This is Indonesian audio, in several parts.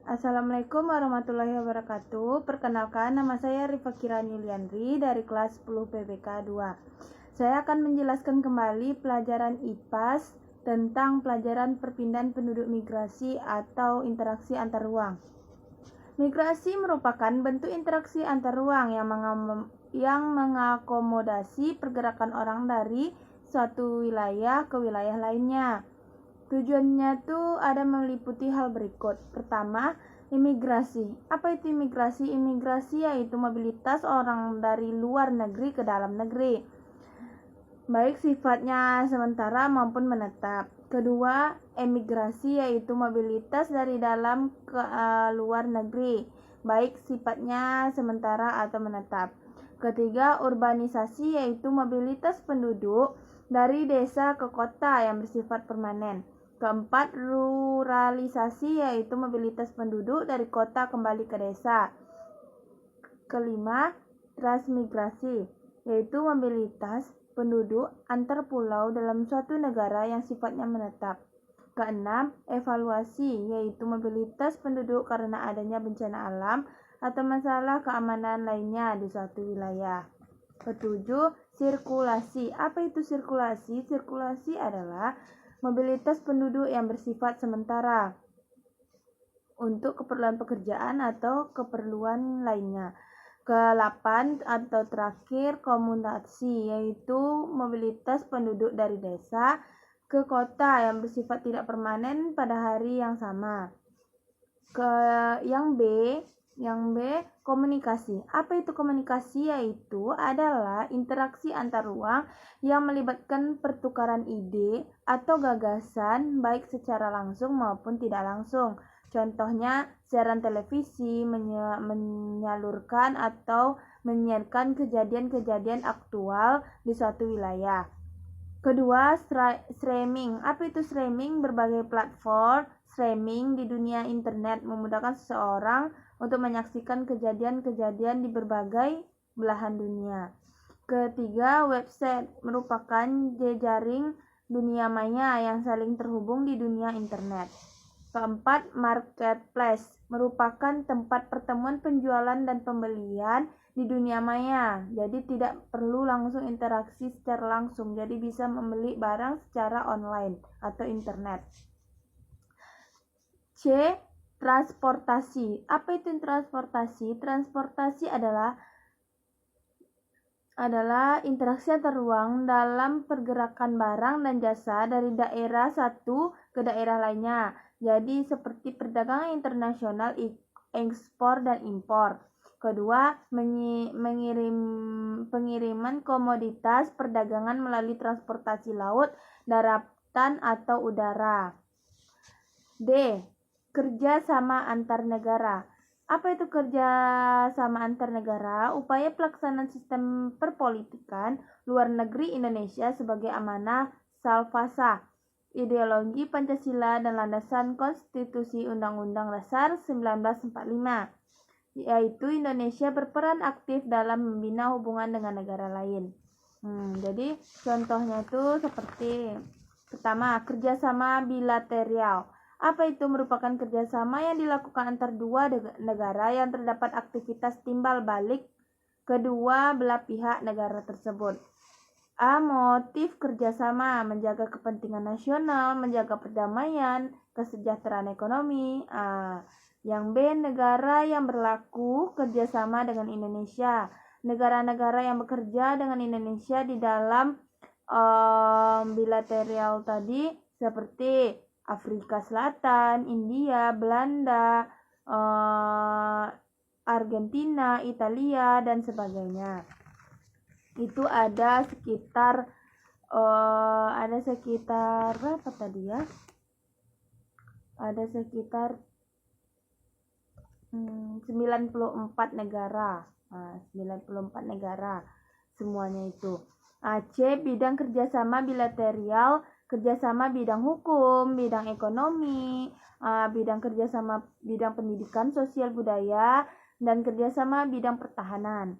Assalamualaikum warahmatullahi wabarakatuh. Perkenalkan, nama saya Rifa Kirani Liandri dari kelas 10 PBK 2. Saya akan menjelaskan kembali pelajaran IPAS tentang pelajaran perpindahan penduduk migrasi atau interaksi antar ruang. Migrasi merupakan bentuk interaksi antar ruang yang mengakomodasi pergerakan orang dari suatu wilayah ke wilayah lainnya. Tujuannya tuh ada meliputi hal berikut. Pertama, imigrasi. Apa itu imigrasi? Imigrasi yaitu mobilitas orang dari luar negeri ke dalam negeri, baik sifatnya sementara maupun menetap. Kedua, emigrasi yaitu mobilitas dari dalam ke luar negeri, baik sifatnya sementara atau menetap. Ketiga, urbanisasi yaitu mobilitas penduduk dari desa ke kota yang bersifat permanen. Keempat, ruralisasi yaitu mobilitas penduduk dari kota kembali ke desa. Kelima, transmigrasi yaitu mobilitas penduduk antar pulau dalam suatu negara yang sifatnya menetap. Keenam, evaluasi yaitu mobilitas penduduk karena adanya bencana alam atau masalah keamanan lainnya di suatu wilayah. Ketujuh, sirkulasi. Apa itu sirkulasi? Sirkulasi adalah mobilitas penduduk yang bersifat sementara untuk keperluan pekerjaan atau keperluan lainnya. Ke-8 atau terakhir, komutasi yaitu mobilitas penduduk dari desa ke kota yang bersifat tidak permanen pada hari yang sama. Yang B, komunikasi. Apa itu komunikasi? Yaitu adalah interaksi antar ruang yang melibatkan pertukaran ide atau gagasan baik secara langsung maupun tidak langsung. Contohnya, siaran televisi menyalurkan atau menyiarkan kejadian-kejadian aktual di suatu wilayah. Kedua, streaming. Apa itu streaming? Berbagai platform streaming di dunia internet memudahkan seseorang untuk menyaksikan kejadian-kejadian di berbagai belahan dunia. Ketiga, website merupakan jejaring dunia maya yang saling terhubung di dunia internet. Keempat, marketplace merupakan tempat pertemuan penjualan dan pembelian di dunia maya. Jadi tidak perlu langsung interaksi secara langsung. Jadi bisa membeli barang secara online atau internet. C, transportasi. Apa itu transportasi? Transportasi adalah interaksi antar ruang dalam pergerakan barang dan jasa dari daerah satu ke daerah lainnya. Jadi seperti perdagangan internasional, ekspor dan impor. Kedua, pengiriman komoditas perdagangan melalui transportasi laut, daratan atau udara. D, kerjasama antar negara. Apa itu kerjasama antar negara? Upaya pelaksanaan sistem perpolitikan luar negeri Indonesia sebagai amanah Salvasa, ideologi Pancasila dan landasan Konstitusi Undang-Undang Dasar 1945, yaitu Indonesia berperan aktif dalam membina hubungan dengan negara lain. Jadi contohnya itu seperti pertama, kerjasama bilateral. Apa itu? Merupakan kerjasama yang dilakukan antar dua negara yang terdapat aktivitas timbal balik kedua belah pihak negara tersebut. A, motif kerjasama menjaga kepentingan nasional, menjaga perdamaian, kesejahteraan ekonomi. Yang B, negara yang berlaku kerjasama dengan Indonesia. Negara-negara yang bekerja dengan Indonesia di dalam bilateral tadi seperti Afrika Selatan, India, Belanda, Argentina, Italia, dan sebagainya. Itu ada sekitar berapa tadi ya? Ada sekitar 94 negara. 94 negara semuanya itu. C, bidang kerjasama bilateral, kerjasama bidang hukum, bidang ekonomi, bidang kerjasama bidang pendidikan, sosial budaya, dan kerjasama bidang pertahanan.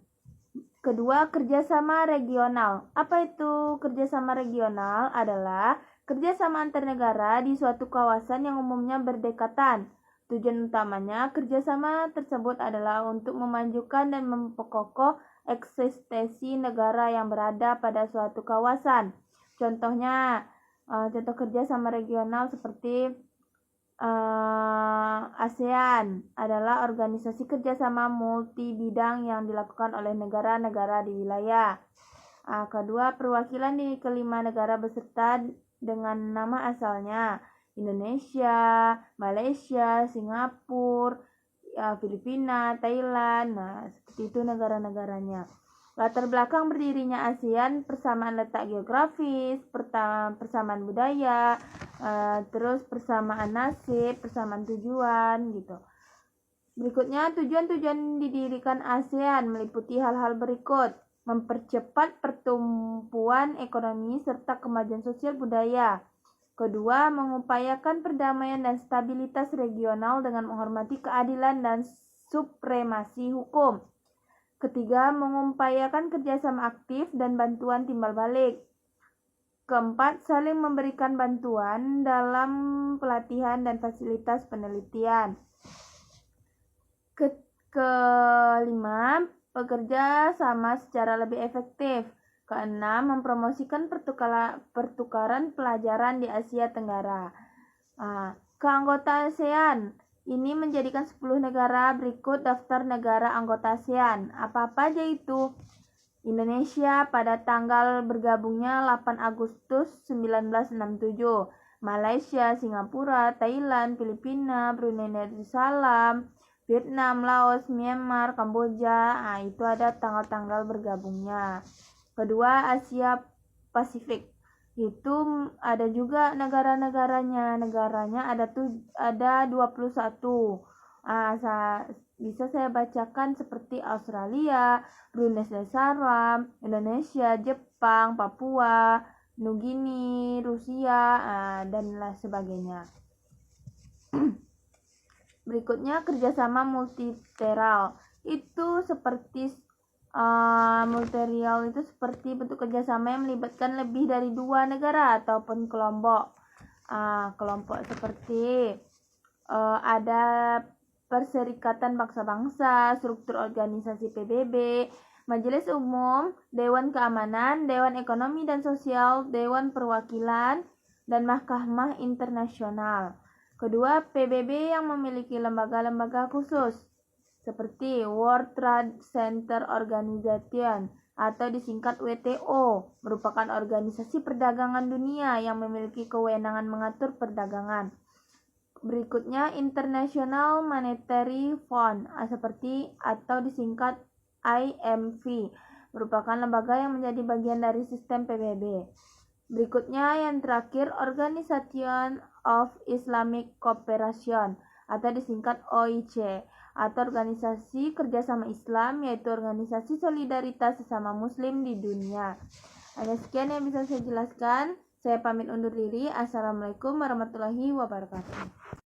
Kedua, kerjasama regional. Apa itu kerjasama regional? Adalah kerjasama antar negara di suatu kawasan yang umumnya berdekatan Tujuan utamanya kerjasama tersebut adalah untuk memajukan dan memperkokoh eksistensi negara yang berada pada suatu kawasan. Contohnya, contoh kerjasama regional seperti ASEAN adalah organisasi kerjasama multi bidang yang dilakukan oleh negara-negara di wilayah. Kedua, perwakilan di kelima negara beserta dengan nama asalnya. Indonesia, Malaysia, Singapura, Filipina, Thailand. Nah, seperti itu negara-negaranya. Latar belakang berdirinya ASEAN, persamaan letak geografis, persamaan budaya, terus persamaan nasib, persamaan tujuan gitu. Berikutnya, tujuan-tujuan didirikan ASEAN meliputi hal-hal berikut: mempercepat pertumbuhan ekonomi serta kemajuan sosial budaya. Kedua, mengupayakan perdamaian dan stabilitas regional dengan menghormati keadilan dan supremasi hukum. Ketiga, mengupayakan kerjasama aktif dan bantuan timbal balik. Keempat, saling memberikan bantuan dalam pelatihan dan fasilitas penelitian. Kelima, bekerja sama secara lebih efektif. Keenam, mempromosikan pertukaran pelajaran di Asia Tenggara. Keanggotaan ASEAN ini menjadikan 10 negara berikut daftar negara anggota ASEAN. Apa-apa aja itu? Indonesia pada tanggal bergabungnya 8 Agustus 1967. Malaysia, Singapura, Thailand, Filipina, Brunei Darussalam, Vietnam, Laos, Myanmar, Kamboja. Itu ada tanggal-tanggal bergabungnya. Kedua, Asia Pasifik. Itu ada juga negara-negaranya. Negaranya ada 21. Bisa saya bacakan seperti Australia, Brunei Darussalam, Indonesia, Jepang, Papua, Nugini, Rusia, dan lain sebagainya. Berikutnya, kerjasama multilateral. Itu seperti multilateral itu seperti bentuk kerjasama yang melibatkan lebih dari 2 negara ataupun kelompok. Kelompok seperti ada Perserikatan Bangsa-Bangsa, struktur organisasi PBB, Majelis Umum, Dewan Keamanan, Dewan Ekonomi dan Sosial, Dewan Perwakilan, dan Mahkamah Internasional. Kedua, PBB yang memiliki lembaga-lembaga khusus seperti World Trade Center Organization atau disingkat WTO, merupakan organisasi perdagangan dunia yang memiliki kewenangan mengatur perdagangan. Berikutnya, International Monetary Fund seperti atau disingkat IMF, merupakan lembaga yang menjadi bagian dari sistem PBB. Berikutnya yang terakhir, Organization of Islamic Cooperation atau disingkat OIC, atau Organisasi Kerjasama Islam, yaitu organisasi solidaritas sesama muslim di dunia. Hanya sekian yang bisa saya jelaskan. Saya pamit undur diri. Assalamualaikum warahmatullahi wabarakatuh.